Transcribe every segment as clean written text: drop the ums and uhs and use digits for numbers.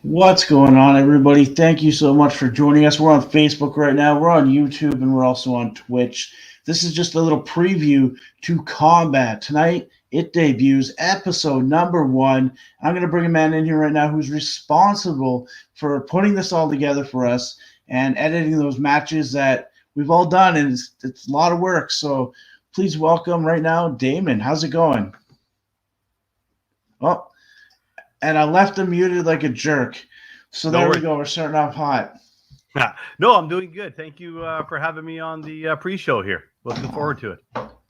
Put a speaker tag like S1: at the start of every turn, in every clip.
S1: What's going on, everybody? Thank you so much for joining us. We're on Facebook right now, we're on YouTube, and we're also on Twitch. This is just a little preview to Combat. Tonight, it debuts episode number 1. I'm going to bring a man in here right now who's responsible for putting this all together for us and editing those matches that we've all done, and it's a lot of work. So please welcome right now, Damon. How's it going? Oh, and I left him muted like a jerk. So
S2: No
S1: there we
S2: worries.
S1: go. We're starting off hot.
S2: No, I'm doing good. Thank you for having me on the pre-show here. Looking forward to it.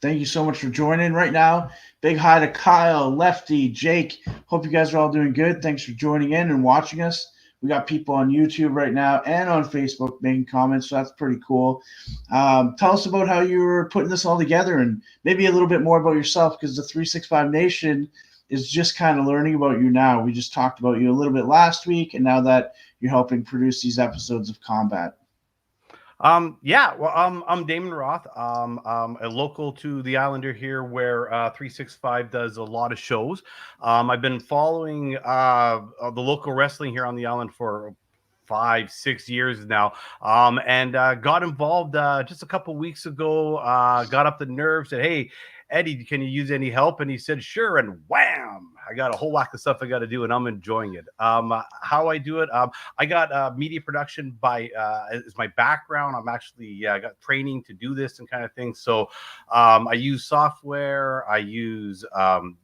S1: Thank you so much for joining right now. Big hi to Kyle, Lefty, Jake. Hope you guys are all doing good. Thanks for joining in and watching us. We got people on YouTube right now and on Facebook making comments, so that's pretty cool. Tell us about how you were putting this all together and maybe a little bit more about yourself, because the 365 Nation is just kind of learning about you now. We just talked about you a little bit last week, and now that you're helping produce these episodes of Combat.
S2: I'm Damon Roth. A local to the Islander here, where 365 does a lot of shows. I've been following the local wrestling here on the island for 5-6 years now, and got involved just a couple weeks ago. Got up the nerve, said, "Hey, Eddie, can you use any help?" And he said, "Sure." And wham, I got a whole whack of stuff I got to do, and I'm enjoying it. How I do it, I got media production by is my background. I'm actually I got training to do this and kind of thing. So I use software. I use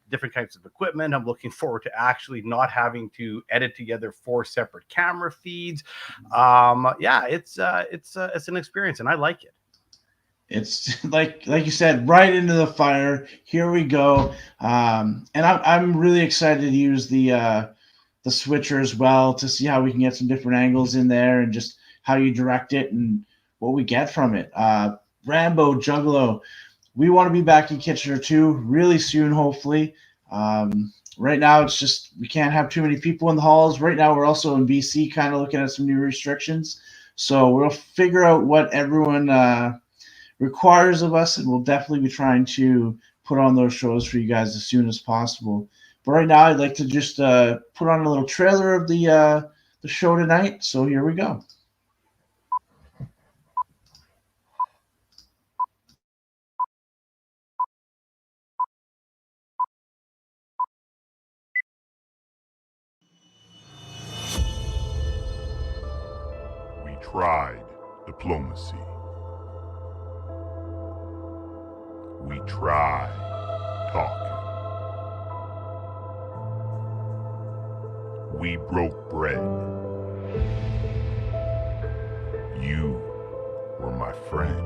S2: different types of equipment. I'm looking forward to actually not having to edit together 4 separate camera feeds. It's an experience, and I like it.
S1: It's like you said, right into the fire. Here we go. And I'm really excited to use the switcher as well to see how we can get some different angles in there and just how you direct it and what we get from it. Rambo Juggalo, we want to be back in Kitchener too really soon, hopefully. Right now, it's just we can't have too many people in the halls. Right now, we're also in BC, kind of looking at some new restrictions. So we'll figure out what everyone requires of us, and we'll definitely be trying to put on those shows for you guys as soon as possible. But right now, I'd like to just put on a little trailer of the show tonight. So here we go.
S3: We tried diplomacy. We tried talking. We broke bread. You were my friend.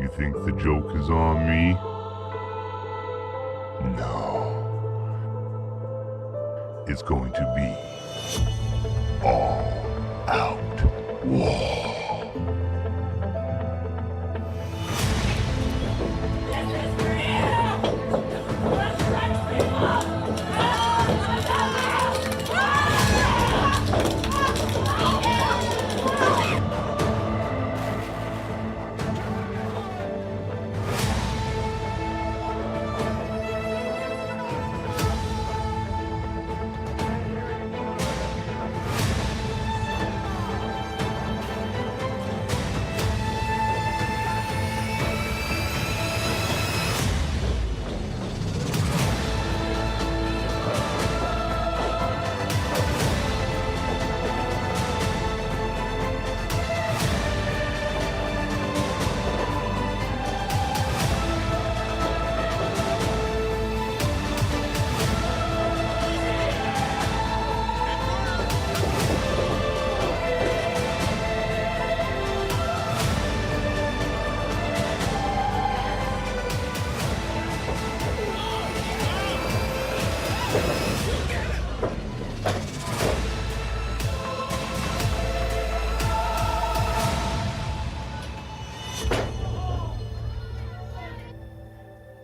S3: You think the joke is on me? No. It's going to be all out war.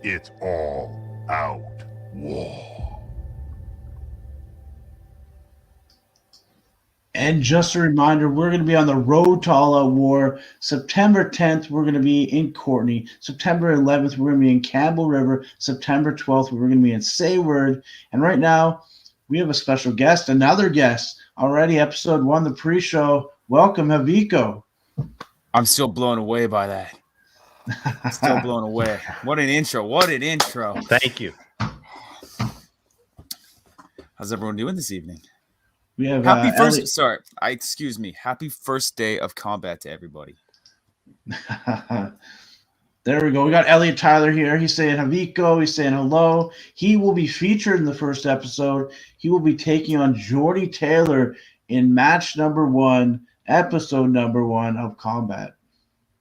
S3: It's all out war.
S1: And just a reminder, we're going to be on the road to All Out War. September 10th, we're going to be in Courtenay. September 11th, we're going to be in Campbell River. September 12th, we're going to be in Sayward. And right now, we have a special guest, another guest already. Episode 1, the pre-show. Welcome, Haviko.
S4: I'm still blown away by that. Still blown away. What an intro. What an intro.
S2: Thank you.
S4: How's everyone doing this evening?
S1: We have
S4: Happy first day of combat to everybody.
S1: There we go. We got Elliot Tyler here. He's saying Haviko. He's saying hello. He will be featured in the first episode. He will be taking on Jordy Taylor in match number 1, episode number 1 of Combat.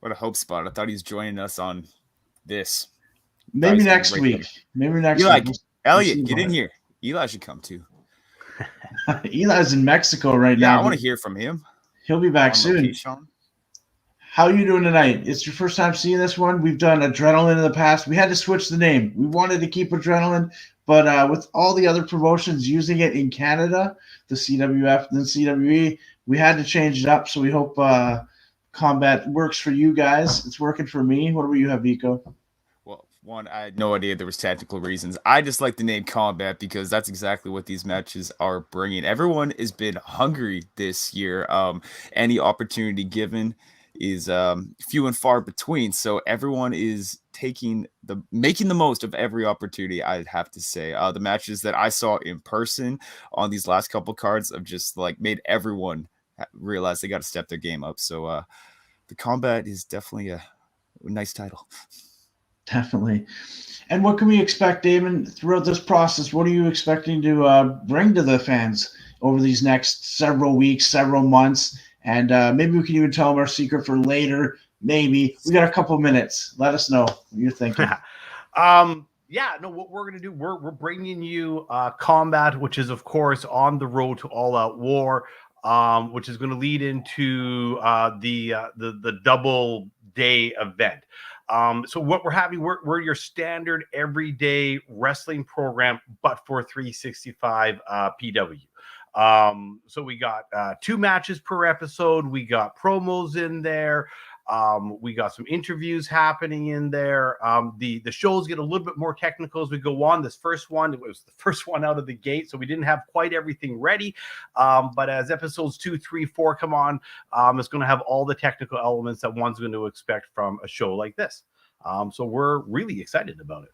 S4: What a hope spot. I thought he was joining us on this.
S1: Maybe next week. Maybe next
S4: Eli,
S1: week.
S4: Elliot, get in here. Eli should come too.
S1: Eli's in Mexico right now.
S4: I want to hear from him.
S1: He'll be back soon.
S4: Location.
S1: How are you doing tonight? It's your first time seeing this one. We've done Adrenaline in the past. We had to switch the name. We wanted to keep Adrenaline, but with all the other promotions using it in Canada, the CWF and the CWE, we had to change it up. So we hope Combat works for you guys. It's working for me. What about you, Haviko?
S4: Well, one, I had no idea there was tactical reasons. I just like the name Combat because that's exactly what these matches are bringing. Everyone has been hungry this year. Any opportunity given is few and far between, so everyone is making the most of every opportunity. I'd have to say the matches that I saw in person on these last couple cards have just like made everyone realize they got to step their game up. So the Combat is definitely a nice title.
S1: Definitely. And what can we expect, Damon, throughout this process? What are you expecting to bring to the fans over these next several weeks, several months? And maybe we can even tell them our secret for later. Maybe. We got a couple minutes. Let us know what you're thinking.
S2: What we're going to do, we're bringing you Combat, which is, of course, on the road to all-out war, which is going to lead into the double-day event. So what we're having, we're your standard everyday wrestling program, but for 365 PW. So we got 2 matches per episode. We got promos in there. We got some interviews happening in there. The shows get a little bit more technical as we go on. This first one, it was the first one out of the gate, so we didn't have quite everything ready. But as episodes 2, 3, 4 come on, it's going to have all the technical elements that one's going to expect from a show like this. So we're really excited about it.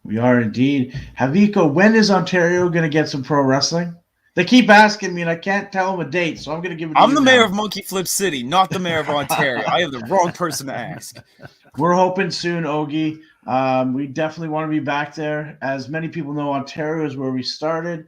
S1: We are indeed. Haviko, when is Ontario going to get some pro wrestling? They keep asking me, and I can't tell them a date, so I'm going to give it to you.
S4: I'm the mayor of Monkey Flip City, not the mayor of Ontario. I am the wrong person to ask.
S1: We're hoping soon, Ogie. We definitely want to be back there. As many people know, Ontario is where we started.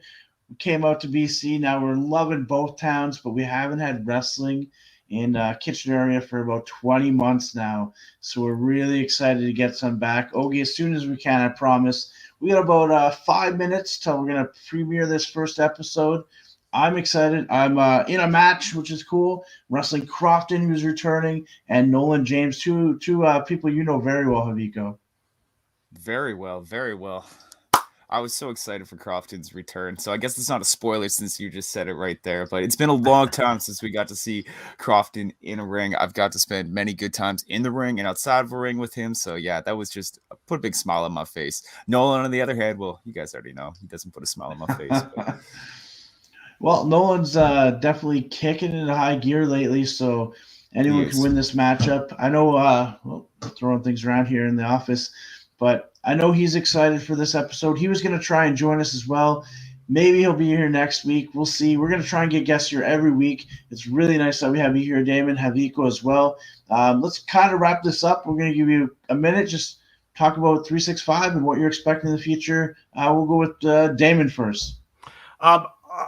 S1: We came out to BC. Now we're loving both towns, but we haven't had wrestling in Kitchener area for about 20 months now. So we're really excited to get some back. Ogie, as soon as we can, I promise. We got about 5 minutes till we're going to premiere this first episode. I'm excited. I'm in a match, which is cool. Wrestling Crofton, who's returning, and Nolan James, two people you know very well, Haviko.
S4: Very well, very well. I was so excited for Crofton's return. So I guess it's not a spoiler since you just said it right there. But it's been a long time since we got to see Crofton in a ring. I've got to spend many good times in the ring and outside of a ring with him. So, yeah, that was just put a big smile on my face. Nolan, on the other hand, well, you guys already know. He doesn't put a smile on my face. But...
S1: Well, Nolan's definitely kicking into high gear lately. So anyone can win this matchup. I know throwing things around here in the office, but I know he's excited for this episode. He was going to try and join us as well. Maybe he'll be here next week. We'll see. We're going to try and get guests here every week. It's really nice that we have you here, Damon, Haviko as well. Let's kind of wrap this up. We're going to give you a minute, just talk about 365 and what you're expecting in the future. We'll go with Damon first.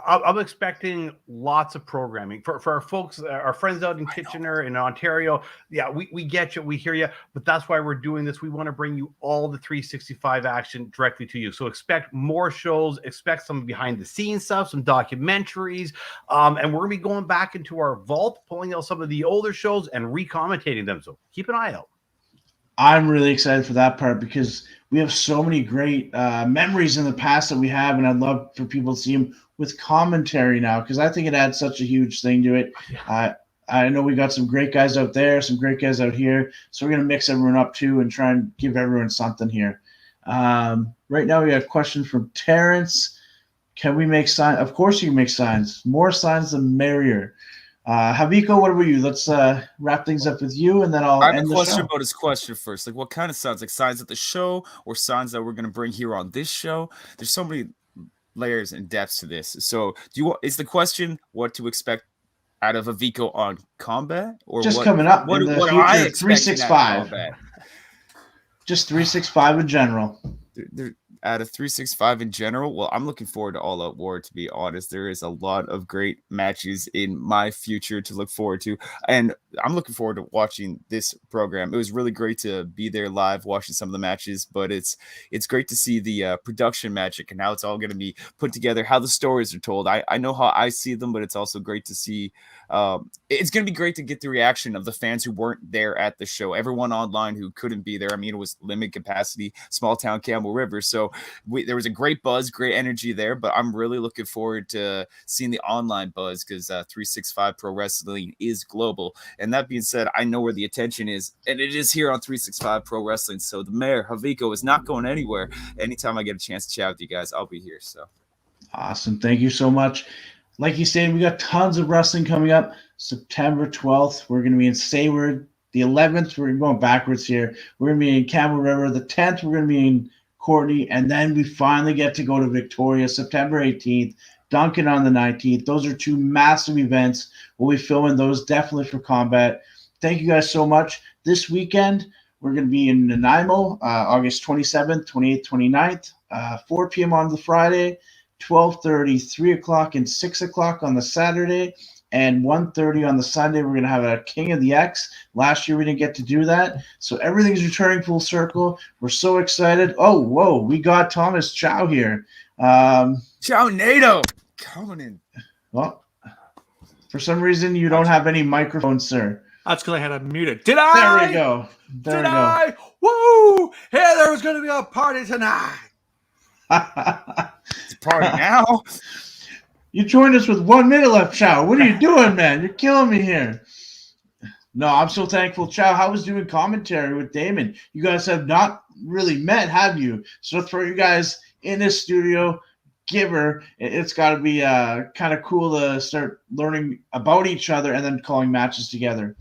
S2: I'm expecting lots of programming for our folks, our friends out in Kitchener and Ontario. Yeah, we get you, we hear you, but that's why we're doing this. We want to bring you all the 365 action directly to you. So expect more shows, expect some behind the scenes stuff, some documentaries, and we're gonna be going back into our vault, pulling out some of the older shows and re-commentating them. So keep an eye out.
S1: I'm really excited for that part because we have so many great memories in the past that we have, and I'd love for people to see them with commentary now because I think it adds such a huge thing to it. I know we got some great guys out there, some great guys out here, so we're going to mix everyone up too and try and give everyone something here. Right now we got a question from Terrence. Can we make signs? Of course, you can make signs. More signs, the merrier. Haviko, what about you? Let's wrap things up with you, and then I'll
S4: I have a
S1: end the
S4: question
S1: show.
S4: about his question first. Like, what kind of signs? Like signs at the show, or signs that we're gonna bring here on this show? There's so many layers and depths to this. So, do you want? Is the question what to expect out of a Vico on combat, or
S1: Just coming up
S4: What
S1: in the
S4: what am I
S1: future,
S4: expecting out of
S1: 365.
S4: combat?
S1: Just 365 in general.
S4: They're out of 365 in general. Well, I'm looking forward to All Out War, to be honest. There is a lot of great matches in my future to look forward to, and I'm looking forward to watching this program. It was really great to be there live watching some of the matches, but it's great to see the production magic and how it's all going to be put together, how the stories are told. I know how I see them, but it's also great to see. It's going to be great to get the reaction of the fans who weren't there at the show, everyone online who couldn't be there. I mean, it was limited capacity, small town Campbell River. So there was a great buzz, great energy there, but I'm really looking forward to seeing the online buzz because 365 Pro Wrestling is global. And that being said, I know where the attention is, and it is here on 365 Pro Wrestling. So the mayor, Haviko, is not going anywhere. Anytime I get a chance to chat with you guys, I'll be here. So
S1: Awesome. Thank you so much. Like you said, we got tons of wrestling coming up. September 12th, we're going to be in Sayward. The 11th, we're going backwards here. We're going to be in Campbell River. The 10th, we're going to be in Courtney. And then we finally get to go to Victoria, September 18th. Duncan on the 19th. Those are two massive events. We'll be filming those definitely for combat. Thank you guys so much. This weekend, we're going to be in Nanaimo, August 27th, 28th, 29th, 4 p.m. on the Friday. 12:30, 3 o'clock, and 6 o'clock on the Saturday, and 1:30 on the Sunday. We're going to have a King of the X. Last year we didn't get to do that, so everything's returning full circle. We're so excited. Oh, whoa, we got Thomas Chow here.
S4: Chow NATO coming in.
S1: Well, for some reason you don't have any microphones, sir.
S5: That's because I had it muted. Did I?
S1: There we go. There
S5: Did
S1: we go.
S5: I? Woo! Hey, there was going to be a party tonight.
S4: It's a party now.
S1: You joined us with 1 minute left, Chow. What are you doing, man? You're killing me here. No, I'm so thankful. Chow, how was doing commentary with Damon? You guys have not really met, have you? So for you guys in this studio, Giver, it's got to be kind of cool to start learning about each other and then calling matches together.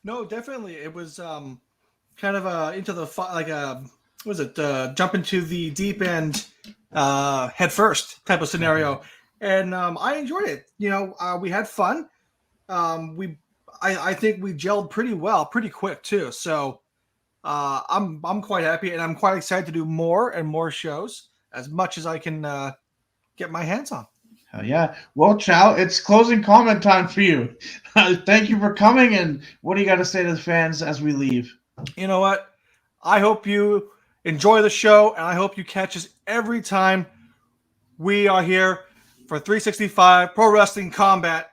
S5: No, definitely. It was kind of into the jump into the deep end head first type of scenario, and I enjoyed it. You know, we had fun. I think we gelled pretty well, pretty quick too. So I'm quite happy, and I'm quite excited to do more and more shows as much as I can get my hands on.
S1: Hell yeah. Well, Chow, it's closing comment time for you. Thank you for coming, and what do you got to say to the fans as we leave?
S5: You know what? I hope you enjoy the show, and I hope you catch us every time we are here for 365 Pro Wrestling Combat,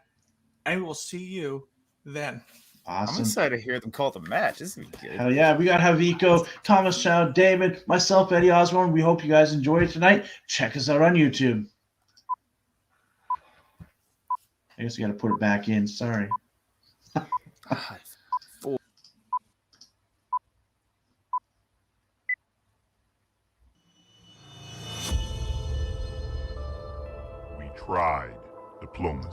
S5: and we will see you then.
S1: Awesome.
S4: I'm excited to hear them call the match. This is good.
S1: Hell yeah. We got Haviko, Thomas Chow, David, myself, Eddie Osbourne. We hope you guys enjoyed it tonight. Check us out on YouTube. I guess you got to put it back in. Sorry.
S3: We tried diplomacy.